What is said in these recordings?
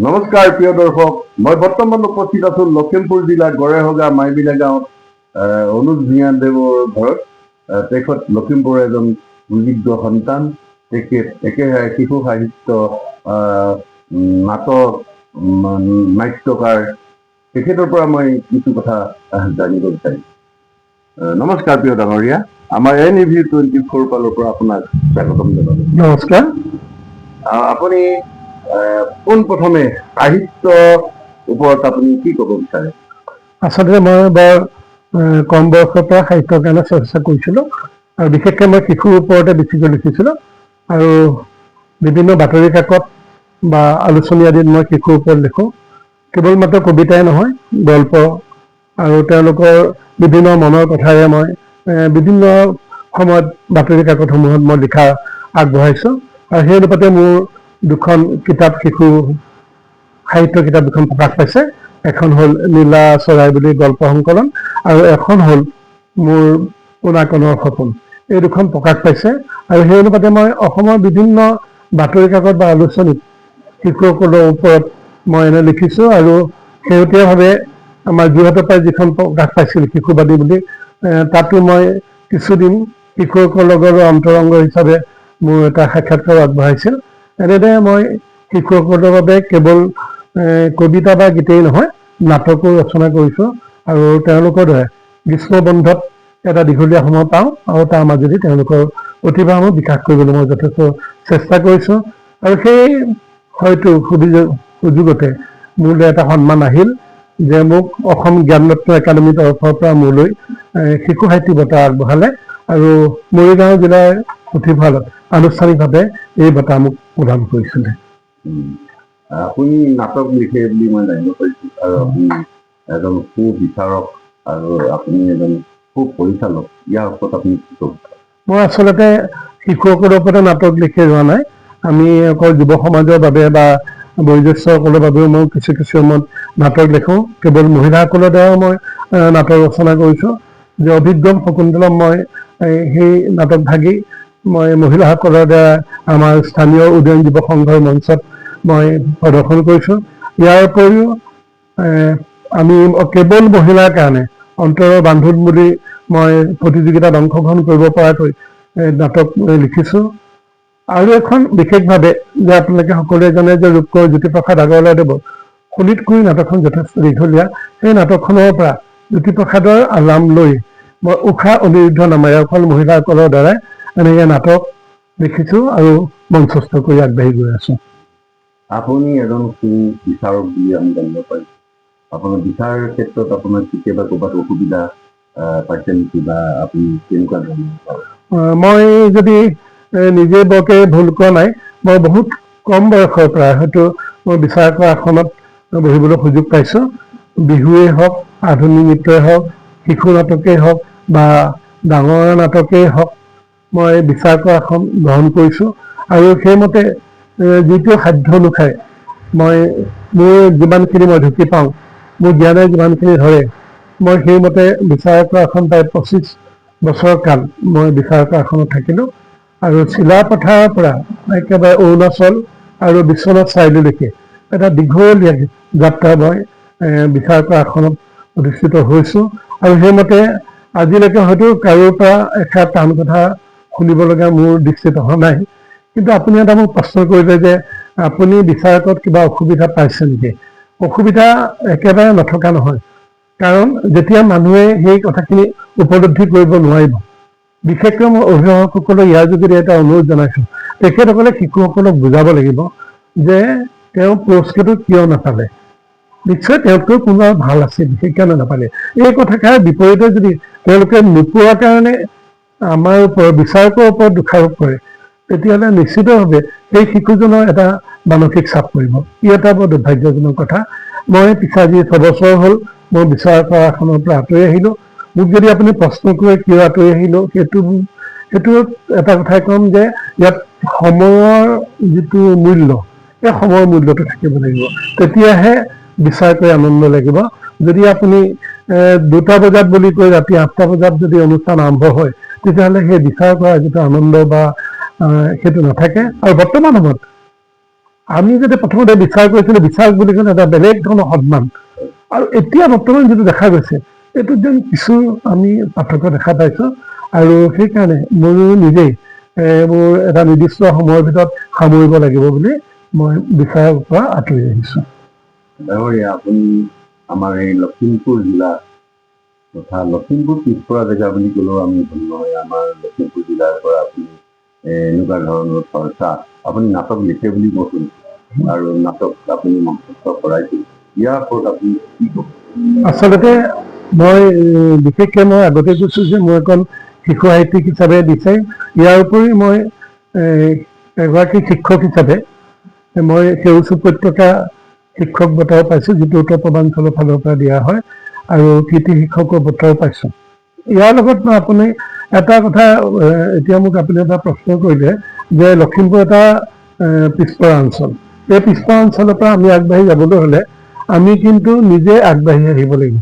নমস্কাৰ প্ৰিয় দৰ্শক, মই বৰ্তমান উপস্থিত আছো লখিমপুৰ জিলাৰ গড়েহগা মাইবিলা গাঁৱত অনুজ ভূঞাদেৱৰ ঘৰত। তেখেত লখিমপুৰৰ এজন সুযোগ্য সন্তান। তেখেত একেৰাহে শিশু সাহিত্য, নাটক, নাট্যকাৰ। তেখেতৰ পৰা মই কিছু কথা জানিব বিচাৰিম। নমস্কাৰ প্ৰিয় ডাঙৰীয়া, আমাৰ NEV24 ফালৰ পৰা আপোনাক স্বাগতম জনালো। নমস্কাৰ। আপুনি পোনপ্ৰথমে সাহিত্য ওপৰত আপুনি কি ক'ব বিচাৰে? আচলতে মই বৰ কম বয়সৰ পৰা সাহিত্যৰ কাৰণে চৰ্চা কৰিছিলোঁ, আৰু বিশেষকৈ মই শিশুৰ ওপৰতে বেছিকৈ লিখিছিলোঁ। আৰু বিভিন্ন বাতৰি কাকত বা আলোচনী আদিত মই শিশুৰ ওপৰত লিখোঁ। কেৱল মাত্ৰ কবিতাই নহয়, গল্প আৰু তেওঁলোকৰ বিভিন্ন মনৰ কথাৰে মই বিভিন্ন সময়ত বাতৰি কাকতসমূহত মই লিখা আগবঢ়াইছোঁ। আৰু সেই অনুপাতে মোৰ দুখন কিতাপ, শিশু সাহিত্য কিতাপ দুখন প্ৰকাশ পাইছে। এখন হ'ল নীলা চৰাই বুলি গল্প সংকলন, আৰু এখন হ'ল মোৰ পোনাকণৰ সপোন। এই দুখন প্ৰকাশ পাইছে। আৰু সেই অনুপাতে মই অসমৰ বিভিন্ন বাতৰি কাকত বা আলোচনীত শিশুসকলৰ ওপৰত মই এনে লিখিছোঁ। আৰু শেহতীয়াভাৱে আমাৰ যোৰহাটৰ পৰা যিখন প্ৰকাশ পাইছিল শিশুবাদী বুলি, তাতো মই কিছুদিন শিশুসকলৰ লগত অন্তৰংগ হিচাপে মোৰ এটা সাক্ষাৎকাৰ আগবঢ়াইছিল। এনেদৰে মই শিশুসকলৰ বাবে কেৱল কবিতা বা গীতেই নহয়, নাটকো ৰচনা কৰিছোঁ। আৰু তেওঁলোকৰ দৰে গ্ৰীষ্ম বন্ধত এটা দীঘলীয়া সময় পাওঁ, আৰু তাৰ মাজেদি তেওঁলোকৰ প্ৰতিভাসমূহ বিকাশ কৰিবলৈ মই যথেষ্ট চেষ্টা কৰিছোঁ। আৰু সেই হয়তো সুযোগতে মোলৈ এটা সন্মান আহিল যে মোক অসম জ্ঞানৰত্ন একাডেমীৰ তৰফৰ পৰা মোলৈ শিশু সাহিত্য বঁটা আগবঢ়ালে। আৰু মৰিগাঁও জিলাৰ পুথিভঁৰালত আনুষ্ঠানিকভাৱে এই বঁটা মোক প্ৰদান কৰিছিলে। আপুনি নাটক লিখে বুলি মই জানিব পাৰিছোঁ, আৰু আপুনি এজন সুবিচাৰক আৰু আপুনি এজন সুপৰিচালক। ইয়াৰ ওপৰত আপুনি কি ক'ব? মই আচলতে শিশুসকলৰ ওপৰতে নাটক লিখি যোৱা নাই। আমি অকল যুৱ সমাজৰ বাবে বা বয়োজ্যেষ্ঠসকলৰ বাবেও মই কিছু সময়ত নাটক লিখোঁ। কেৱল মহিলাসকলৰ দ্বাৰাও মই নাটক ৰচনা কৰিছোঁ। যে অভিজ্ঞম শকুন্তলম মই সেই নাটক ভাগি মই মহিলাসকলৰ দ্বাৰা আমাৰ স্থানীয় উদয়ন যুৱ সংঘৰ মঞ্চত মই প্ৰদৰ্শন কৰিছোঁ। ইয়াৰ উপৰিও আমি কেৱল মহিলাৰ কাৰণে অন্তৰৰ বান্ধোন বুলি মই প্ৰতিযোগিতাত অংশগ্ৰহণ কৰিব পৰাকৈ নাটক লিখিছোঁ। আৰু এখন বিশেষভাৱে যে আপোনালোকে সকলোৱে জানে যে ৰূপকোঁৱৰ জ্যোতিপ্ৰসাদ আগৰৱালাদেৱৰ শোণিতকুৰি নাটকখন যথেষ্ট দীঘলীয়া। সেই নাটকখনৰ পৰা জ্যোতিপ্ৰসাদৰ আলাম লৈ মই উষা অনিৰুদ্ধ নামেৰে অকল মহিলাসকলৰ দ্বাৰাই এনেকৈ নাটক লিখিছোঁ আৰু মঞ্চস্থ কৰি আগবাঢ়ি গৈ আছোঁ। আপুনি এজন সুবিচাৰক বুলি আমি জানিব পাৰিছোঁ। আপোনাৰ বিচাৰ ক্ষেত্ৰত আপোনাৰ কেতিয়াবা ক'ৰবাত অসুবিধা পাইছে নেকি, বা আপুনি কেনেকুৱা ধৰণৰ? মই যদি নিজে বৰকে ভুল কোৱা নাই, মই বহুত কম বয়সৰ পৰা হয়তো মই বিচাৰকৰ আসনত বহিবলৈ সুযোগ পাইছোঁ। বিহুৱেই হওক, আধুনিক নৃত্যই হওক, শিশু নাটকেই হওক বা ডাঙৰ নাটকেই হওক, মই বিচাৰকৰ আসন গ্ৰহণ কৰিছোঁ। আৰু সেইমতে যিটো সাধ্য অনুসাৰে মই মোৰ যিমানখিনি মই ঢুকি পাওঁ, মোৰ জ্ঞানে যিমানখিনি ধৰে, মই সেইমতে বিচাৰকৰ আসন প্ৰায় 25 বছৰ কাল মই বিচাৰকৰ আসনত থাকিলোঁ। আৰু চিলাপথাৰৰ পৰা একেবাৰে অৰুণাচল আৰু বিশ্বনাথ চাৰিআলিলৈকে এটা দীঘলীয়া যাত্ৰা মই বিচাৰকৰ আসনত অধিষ্ঠিত হৈছোঁ। আৰু সেইমতে আজিলৈকে হয়তো কাৰোৰ পৰা এষাৰ টান কথা শুনিব লগা মোৰ দৃষ্টিত অহা নাই। কিন্তু আপুনি এটা মোক প্ৰশ্ন কৰিলে যে আপুনি বিচাৰকত কিবা অসুবিধা পাইছে নেকি? অসুবিধা একেবাৰে নথকা নহয়। কাৰণ যেতিয়া মানুহে সেই কথাখিনি উপলব্ধি কৰিব নোৱাৰিব, বিশেষকৈ মই অভিভাৱকসকলক ইয়াৰ যোগেদি এটা অনুৰোধ জনাইছোঁ, তেখেতসকলে শিশুসকলক বুজাব লাগিব যে তেওঁ পুৰস্কাৰটো কিয় নাপালে। নিশ্চয় তেওঁতকৈ কোনোবা ভাল আছিল, সেইকাৰণে নাপালে। এই কথাষাৰ বিপৰীতে যদি তেওঁলোকে নোপোৱাৰ কাৰণে আমাৰ ওপৰত বিচাৰকৰ ওপৰত দোষাৰোপ কৰে, তেতিয়াহ'লে নিশ্চিতভাৱে সেই শিশুজনৰ এটা মানসিক চাপ পৰিব। ই এটা বৰ দুৰ্ভাগ্যজনক কথা। মই পিছাজি 6 বছৰ হ'ল মই বিচাৰকৰ আসনৰ পৰা আঁতৰি আহিলোঁ। মোক যদি আপুনি প্ৰশ্ন কৰে কিয় আঁতৰি আহিলোঁ, সেইটো এটা কথাই ক'ম যে ইয়াত সময়ৰ যিটো মূল্য, সেই সময়ৰ মূল্যটো থাকিব লাগিব, তেতিয়াহে বিচাৰ কৰি আনন্দ লাগিব। যদি আপুনি 2টা বজাত বুলি কৈ ৰাতি 8টা বজাত যদি অনুষ্ঠান আৰম্ভ হয়, তেতিয়াহ'লে সেই বিচাৰ কৰা যিটো আনন্দ বা সেইটো নাথাকে। আৰু বৰ্তমান সময়ত আমি যদি প্ৰথমতে বিচাৰ কৰিছিলোঁ, বিচাৰক বুলি ক'লে এটা বেলেগ ধৰণৰ সন্মান, আৰু এতিয়া বৰ্তমান যিটো দেখা গৈছে এইটোত যেন কিছু আমি পাৰ্থক্য দেখা পাইছোঁ। আৰু সেইকাৰণে ময়ো নিজেই মোৰ এটা নিৰ্দিষ্ট সময়ৰ ভিতৰত সামৰিব লাগিব বুলি মই বিচাৰৰ পৰা আঁতৰি আহিছোঁ। ডাঙৰীয়া, আপুনি আমাৰ এই লখিমপুৰ জিলা তথা লখিমপুৰ পিছপৰা জেগা বুলি ক'লেও আমি ভুল নহয়। আমাৰ লখিমপুৰ জিলাৰ পৰা আপুনি এনেকুৱা ধৰণৰ চৰ্চা, আপুনি নাটক লিখে বুলি মই শুনিছোঁ, আৰু নাটক আপুনি মঞ্চস্থ কৰাইছিল। ইয়াৰ ওপৰত আপুনি কি ক'ব? আচলতে মই বিশেষকৈ মই আগতে কৈছোঁ যে মই অকল শিশু সাহিত্যিক হিচাপে বিচাৰিম। ইয়াৰ উপৰি মই এগৰাকী শিক্ষক হিচাপে মই সেউজ উপত্যকা শিক্ষক বঁটাও পাইছোঁ, যিটো উত্তৰ পূৰ্বাঞ্চলৰ ফালৰ পৰা দিয়া হয়, আৰু কৃতি শিক্ষকৰ বঁটাও পাইছোঁ। ইয়াৰ লগত মই আপুনি এটা কথা, এতিয়া মোক আপুনি এটা প্ৰশ্ন কৰিলে যে লখিমপুৰ এটা পিছপৰা অঞ্চল। এই পিছপৰা অঞ্চলৰ পৰা আমি আগবাঢ়ি যাবলৈ হ'লে আমি কিন্তু নিজে আগবাঢ়ি আহিব লাগিব।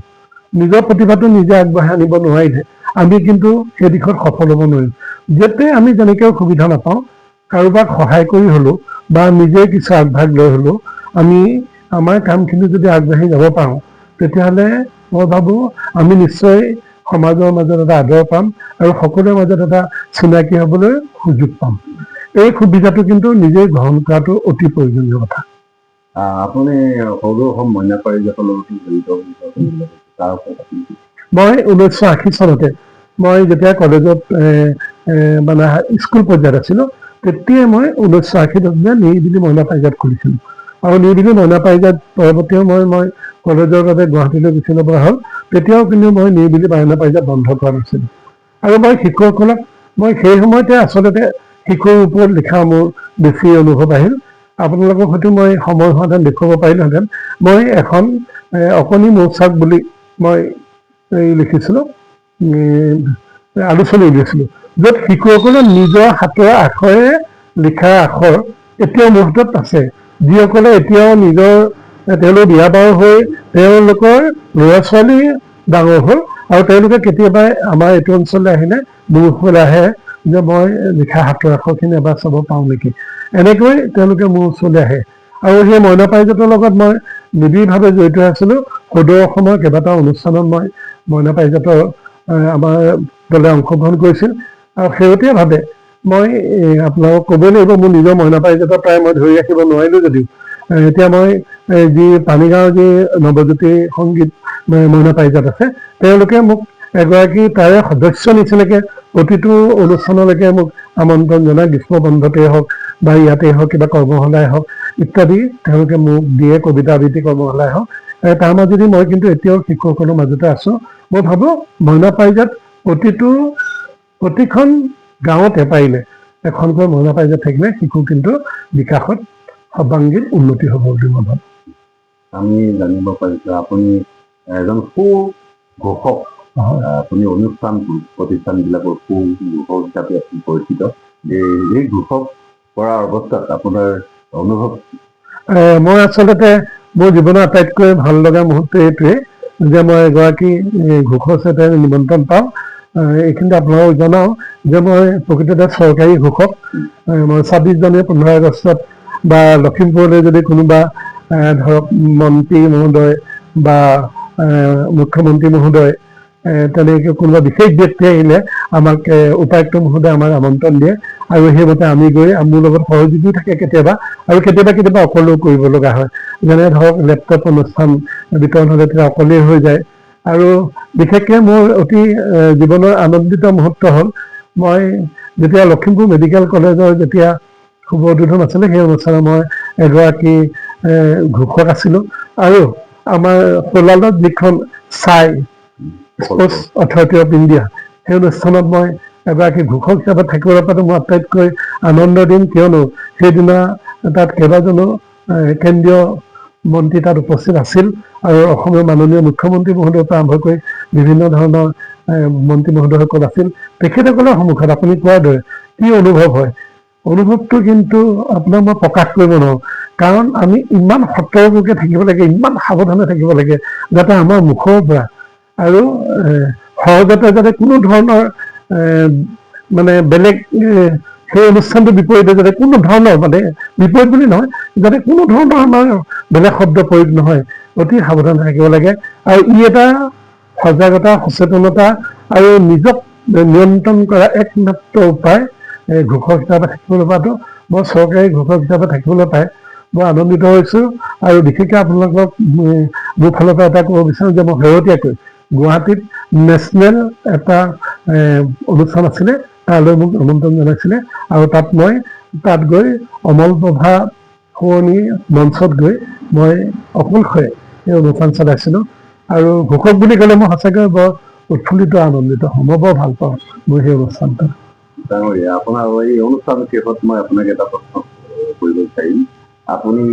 নিজৰ প্ৰতিভাটো নিজে আগবাঢ়ি আনিব নোৱাৰিলে আমি কিন্তু সেই দিশত সফল হ'ব নোৱাৰিম। যাতে আমি যেনেকৈ সুবিধা নাপাওঁ, কাৰোবাক সহায় কৰি হ'লেও বা নিজে কিছু আগভাগ লৈ হ'লেও আমি আমাৰ কামখিনি যদি আগবাঢ়ি যাব পাৰোঁ, তেতিয়াহ'লে মই ভাবোঁ আমি নিশ্চয় সমাজৰ মাজত এটা আদৰ পাম আৰু সকলোৰে মাজত এটা চিনাকি হ'বলৈ সুযোগ পাম। এই সুবিধাটো কিন্তু নিজেই গ্ৰহণ কৰাটো অতি প্ৰয়োজনীয় কথা। আপুনি সৰু অসম মইনা পাৰিজাতৰ লগতো জড়িত বুলি তাৰ ওপৰত আপুনি মই 1980 চনতে মই যেতিয়া কলেজত মানে স্কুল পৰ্যায়ত আছিলোঁ, তেতিয়াই মই 1980 নিৰিবিলি মইনা পাৰিজাত খুলিছিলোঁ। আৰু নিৰিবিলি মইনা পাৰিজাত পৰৱৰ্তীও মই কলেজৰ বাবে গুৱাহাটীলৈ গুচি যাব হ'ল। তেতিয়াও কিন্তু মই নিৰিবিলি মইনা পাৰিজাত বন্ধ কৰা নাছিলোঁ। আৰু মই শিশুসকলক মই সেই সময়তে আচলতে শিশুৰ ওপৰত লিখা মোৰ বেছি অনুভৱ আহিল। আপোনালোকক হয়তো মই সময় হোৱাহেঁতেন দেখুৱাব পাৰিলোহেঁতেন। মই এখন অকণি মৌচাক বুলি মই লিখিছিলোঁ, আলোচনী উলিয়াইছিলোঁ, য'ত শিশুসকলে নিজৰ হাতৰ আখৰে লিখা আখৰ এতিয়াও মোৰ হাতত আছে। যিসকলে এতিয়াও তেওঁলোক বিয়া বাৰু হৈ তেওঁলোকৰ ল'ৰা ছোৱালী ডাঙৰ হ'ল, আৰু তেওঁলোকে কেতিয়াবা আমাৰ এইটো অঞ্চললৈ আহিলে মোৰ ওচৰলৈ আহে যে মই লিখা হাতৰ আখৰখিনি এবাৰ চাব পাওঁ নেকি। এনেকৈ তেওঁলোকে মোৰ ওচৰলৈ আহে। আৰু সেই মইনা পাৰিজাতৰ লগত মই নিবিড়ভাৱে জড়িত আছিলোঁ। সদৌ অসমৰ কেইবাটাও অনুষ্ঠানত মই মইনা পাৰিজাতৰ আমাৰ দলে অংশগ্ৰহণ কৰিছিল। আৰু শেহতীয়াভাৱে মই আপোনালোকক ক'বই লাগিব, মোৰ নিজৰ মইনা পাৰিজাতৰ প্ৰায় মই ধৰি ৰাখিব নোৱাৰিলোঁ যদিও এতিয়া মই যি পানীগাঁৱৰ যি নৱজ্যোতি সংগীত মইনা পাৰিজাত আছে, তেওঁলোকে মোক এগৰাকী তাৰে সদস্য নিচিনাকৈ প্ৰতিটো অনুষ্ঠানলৈকে মোক আমন্ত্ৰণ জনায়। গ্ৰীষ্ম বন্ধতেই হওক বা ইয়াতেই হওক, কিবা কৰ্মশালাই হওক ইত্যাদি তেওঁলোকে মোক দিয়ে, কবিতা আবৃত্তি কৰ্মশালাই হওক। তাৰ মাজেদি মই কিন্তু এতিয়াও শিশুসকলৰ মাজতে আছোঁ। মই ভাবোঁ মইনা পাৰিজাত প্ৰতিখন গাঁৱতে পাৰিলে এখনকৈ মইনা পাৰিজাত থাকিলে শিশু কিন্তু বিকাশত সৰ্বাংগীন উন্নতি হ'ব বুলি মই ভাবোঁ। আমি জানিব পাৰিছোঁ আপুনি এজন সুঘোষক। আপুনি অনুষ্ঠান প্ৰতিষ্ঠানবিলাকৰ সুঘোষক হিচাপে আপুনি পৰিচিত। এই ঘোষক কৰা অৱস্থাত আপোনাৰ অনুভৱ? মই আচলতে মোৰ জীৱনৰ আটাইতকৈ ভাল লগা মুহূৰ্ত এইটোৱে যে মই এগৰাকী ঘোষক হিচাপে নিমন্ত্ৰণ পাওঁ। এইখিনিতে আপোনালোকক জনাওঁ যে মই প্ৰকৃততে চৰকাৰী ঘোষক। মই 26 জানুৱাৰী 15 আগষ্টত বা লখিমপুৰলৈ যদি কোনোবা ধৰক মন্ত্ৰী মহোদয় বা মুখ্যমন্ত্ৰী মহোদয় তেনেকৈ কোনোবা বিশেষ ব্যক্তি আহিলে আমাক উপায়ুক্ত মহোদয়ে আমাক আমন্ত্ৰণ দিয়ে, আৰু সেইমতে আমি গৈ মোৰ লগত সহযোগীও থাকে কেতিয়াবা, আৰু কেতিয়াবা অকলেও কৰিব লগা হয়। যেনে ধৰক লেপটপ অনুষ্ঠান বিতৰণ হ'লে তেতিয়া অকলেই হৈ যায়। আৰু বিশেষকৈ মোৰ অতি জীৱনৰ আনন্দিত মুহূৰ্ত হ'ল মই যেতিয়া লখিমপুৰ মেডিকেল কলেজৰ যেতিয়া শুভ উদ্বোধন আছিলে, সেই অনুষ্ঠানত মই এগৰাকী ঘোষক আছিলোঁ। আৰু আমাৰ সোলালত যিখন স্পৰ্টছ অথৰিটি অফ ইণ্ডিয়া, সেই অনুষ্ঠানত মই এগৰাকী ঘোষক হিচাপে থাকিবলৈ পৰাটো মোৰ আটাইতকৈ আনন্দৰ দিন। কিয়নো সেইদিনা তাত কেইবাজনো কেন্দ্ৰীয় মন্ত্ৰী তাত উপস্থিত আছিল, আৰু অসমৰ মাননীয় মুখ্যমন্ত্ৰী মহোদয়ৰ পৰা আৰম্ভ কৰি বিভিন্ন ধৰণৰ মন্ত্ৰী মহোদয়সকল আছিল। তেখেতসকলৰ সন্মুখত আপুনি কোৱাৰ দৰে কি অনুভৱ হয়, অনুভৱটো কিন্তু আপোনাক মই প্ৰকাশ কৰিব নোৱাৰোঁ। কাৰণ আমি ইমান সতৰ্ককৈ থাকিব লাগে, ইমান সাৱধানে থাকিব লাগে, যাতে আমাৰ মুখৰ পৰা আৰু সহজতে যাতে কোনো ধৰণৰ মানে বেলেগ সেই অনুষ্ঠানটোৰ বিপৰীতে যাতে কোনো ধৰণৰ মানে বিপৰীত বুলি নহয়, যাতে কোনো ধৰণৰ আমাৰ বেলেগ শব্দ প্ৰয়োগ নহয়, অতি সাৱধান থাকিব লাগে। আৰু ই এটা সজাগতা, সচেতনতা আৰু নিজক নিয়ন্ত্ৰণ কৰা একমাত্ৰ উপায় ঘোষক হিচাপে থাকিবলৈ পৰাটো। মই চৰকাৰী ঘোষক হিচাপে থাকিবলৈ পাই মই আনন্দিত হৈছোঁ। আৰু বিশেষকৈ আপোনালোকক মোৰ ফালৰ পৰা এটা ক'ব বিচাৰোঁ যে মই শেহতীয়াকৈ গুৱাহাটীত নেশ্যনেল এটা অনুষ্ঠান আছিলে, তালৈ মোক আমন্ত্ৰণ জনাইছিলে। আৰু তাত গৈ অমল প্ৰভা শুৱনি মঞ্চত গৈ মই অকলশৰে এই অনুষ্ঠান চলাইছিলোঁ। আৰু ঘোষক বুলি ক'লে মই সঁচাকৈ বৰ উৎফুল্লিত, আনন্দিত হওঁ। মই বৰ ভাল পাওঁ মোৰ সেই অনুষ্ঠানটো। ডাঙৰীয়া, আপোনাৰ এই অনুষ্ঠানৰ শেষত মই আপোনাক এটা প্ৰশ্ন কৰিব বিচাৰিম। আপুনি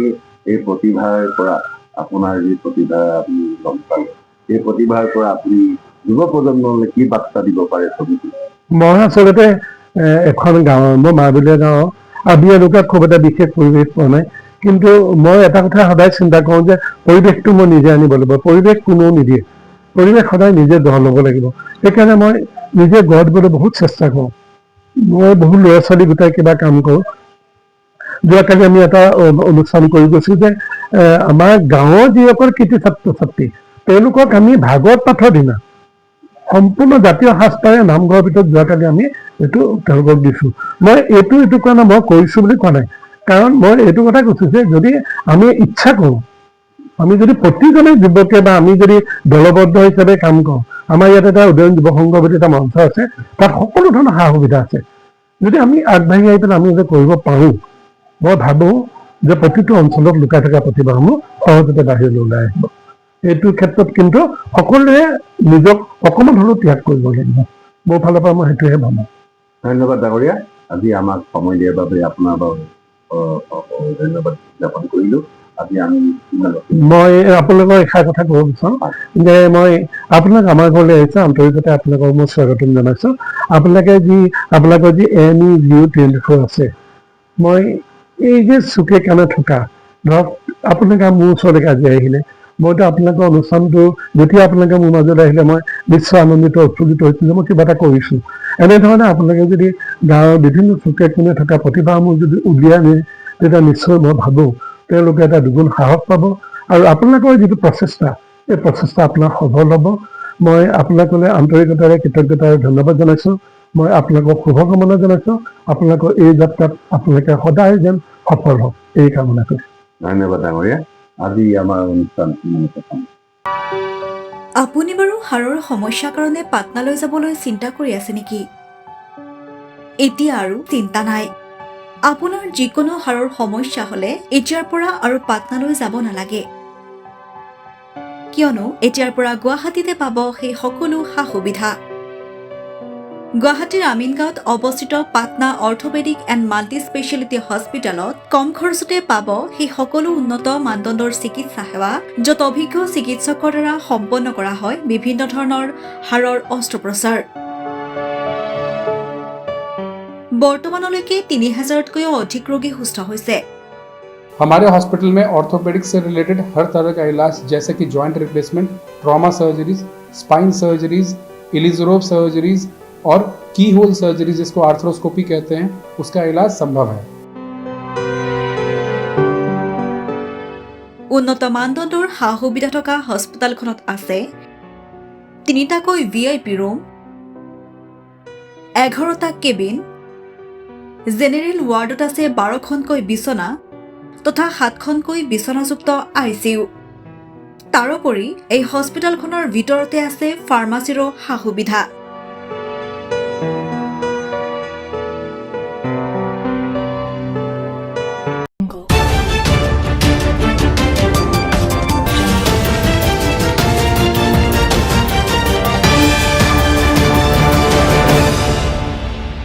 এই প্ৰতিভাৰ পৰা, আপোনাৰ যি প্ৰতিভা আপুনি গম পালে, এই প্ৰতিভাৰ পৰা আপুনি যুৱ প্ৰজন্মলৈ কি বাৰ্তা দিব পাৰে? মই আচলতে এখন গাঁৱৰ, মই মাৰবিলীয়া গাঁৱৰ, আমি এনেকুৱা খুব এটা বিশেষ পৰিৱেশ পোৱা নাই। কিন্তু মই এটা কথা সদায় চিন্তা কৰোঁ যে পৰিৱেশটো মই নিজে আনিব লাগিব। পৰিৱেশ কোনেও নিদিয়ে, পৰিৱেশ সদায় নিজে গঢ় ল'ব লাগিব। সেইকাৰণে মই নিজে গঢ় দিবলৈ বহুত চেষ্টা কৰোঁ। মই বহুত ল'ৰা ছোৱালী গোটাই কিবা কাম কৰোঁ। যোৱাকালি আমি এটা অনুষ্ঠান কৰি গৈছোঁ যে আমাৰ গাঁৱৰ যিসকল কৃতি ছাত্ৰ ছাত্ৰী, তেওঁলোকক আমি ভাগৱত পাঠৰ দিনা সম্পূৰ্ণ জাতীয় সাজপাৰে নামঘৰৰ ভিতৰত যোৱাকালি আমি এইটো তেওঁলোকক দিছোঁ। মই এইটো কাৰণে মই কৰিছোঁ বুলি কোৱা নাই, কাৰণ মই এইটো কথা কৈছোঁ যে যদি আমি ইচ্ছা কৰোঁ, আমি যদি প্ৰতিজনে যুৱকে বা আমি যদি দলবদ্ধ হিচাপে কাম কৰোঁ, আমাৰ ইয়াত এটা উদয়ন যুৱ সংঘ বুলি এটা মঞ্চ আছে, তাত সকলো ধৰণৰ সা সুবিধা আছে। যদি আমি আগবাঢ়ি আহি পেলাই আমি যদি কৰিব পাৰোঁ, মই ভাবোঁ যে প্ৰতিটো অঞ্চলত লুকাই থকা প্ৰতিভাসমূহ সহজতে বাহিৰলৈ ওলাই আহিব। এইটো ক্ষেত্ৰত কিন্তু সকলোৱে নিজক অকণমান হ'লেও ত্যাগ কৰিব লাগিব। মোৰ ফালৰ পৰা মই সেইটোহে ভাবোঁ। ধন্যবাদ ডাঙৰীয়া, আজি আমাক সময় দিয়াৰ বাবে আপোনাৰ বাবে ধন্যবাদ জ্ঞাপন কৰিলোঁ। মই আপোনালোকৰ এষাৰ কথা ক'ব বিচাৰোঁ যে মই আপোনাক আমাৰ ঘৰলৈ আহিছোঁ, আন্তৰিকতে আপোনালোকক মই স্বাগতম জনাইছোঁ। আপোনালোকৰ যি NEU24 আছে, মই এই যে চুকে কাণে থকা, ধৰক আপোনালোকে মোৰ ওচৰলৈকে আজি আহিলে, মইতো আপোনালোকৰ অনুষ্ঠানটো যেতিয়া আপোনালোকে মোৰ মাজলৈ আহিলে মই নিশ্চয় আনন্দিত, উৎফুল্লিত হৈছোঁ যে মই কিবা এটা কৰিছোঁ। এনেধৰণে আপোনালোকে যদি গাঁৱৰ বিভিন্ন চুকে কোণে থকা প্ৰতিভাসমূহ যদি উলিয়াই আনে, তেতিয়া নিশ্চয় মই ভাবোঁ তেওঁলোকে এটা দুগুণ সাহস পাব। আৰু আপোনালোকৰ যিটো প্ৰচেষ্টা, এই প্ৰচেষ্টা আপোনাৰ সফল হ'ব। মই আপোনালোকলৈ আন্তৰিকতাৰে কৃতজ্ঞতাৰে ধন্যবাদ জনাইছোঁ। মই আপোনালোকক শুভকামনা জনাইছোঁ। আপোনালোকৰ এই যাত্ৰাত আপোনালোকে সদায় যেন সফল হওক, এই কামনা কৰিছোঁ। ধন্যবাদ ডাঙৰীয়া, আজি আমাৰ অনুষ্ঠান। আপুনি বাৰু হাড়ৰ সমস্যাৰ কাৰণে পাটনালৈ যাবলৈ চিন্তা কৰি আছে নেকি? এতিয়া আৰু চিন্তা নাই। আপোনাৰ যিকোনো হাড়ৰ সমস্যা হ'লে এতিয়াৰ পৰা আৰু পাটনালৈ যাব নালাগে, কিয়নো এতিয়াৰ পৰা গুৱাহাটীতে পাব সেই সকলো সা সুবিধা। গুৱাহাটীৰ আমিনগাঁৱত অৱস্থিত Patna orthopaedic and multi speciality হস্পিটেলত কম খৰচতে পাব সেই সকলো উন্নত মানদণ্ডৰ চিকিৎসা সেৱা, য'ত অভিজ্ঞ চিকিৎসকৰ দ্বাৰা সম্পন্ন কৰা হয় বিভিন্ন ধৰণৰ হাড়ৰ অস্ত্ৰোপচাৰ। বৰ্তমানলৈকে 3000তকৈও অধিক ৰোগী সুস্থ হৈছে। हमारे हॉस्पिटल में ऑर्थोपेडिक्स से रिलेटेड हर तरह का इलाज जैसे कि joint replacement, trauma surgeries, spine surgeries, Ilizarov surgeries और की होल सर्जरी जिसको आर्थ्रोस्कोपी कहते हैं, उसका इलाज संभव है। উন্নত মানদণ্ডৰ সা সুবিধা থকা হস্পিটেলখনত আছে 3টাকৈ VIP ৰুম, 11টা কেবিন, জেনেৰেল ৱাৰ্ডত আছে 12খনকৈ বিচনা তথা 7খনকৈ বিচনাযুক্ত ICU। তাৰোপৰি এই হস্পিটেলখনৰ ভিতৰতে আছে ফাৰ্মাচীৰো সা সুবিধা।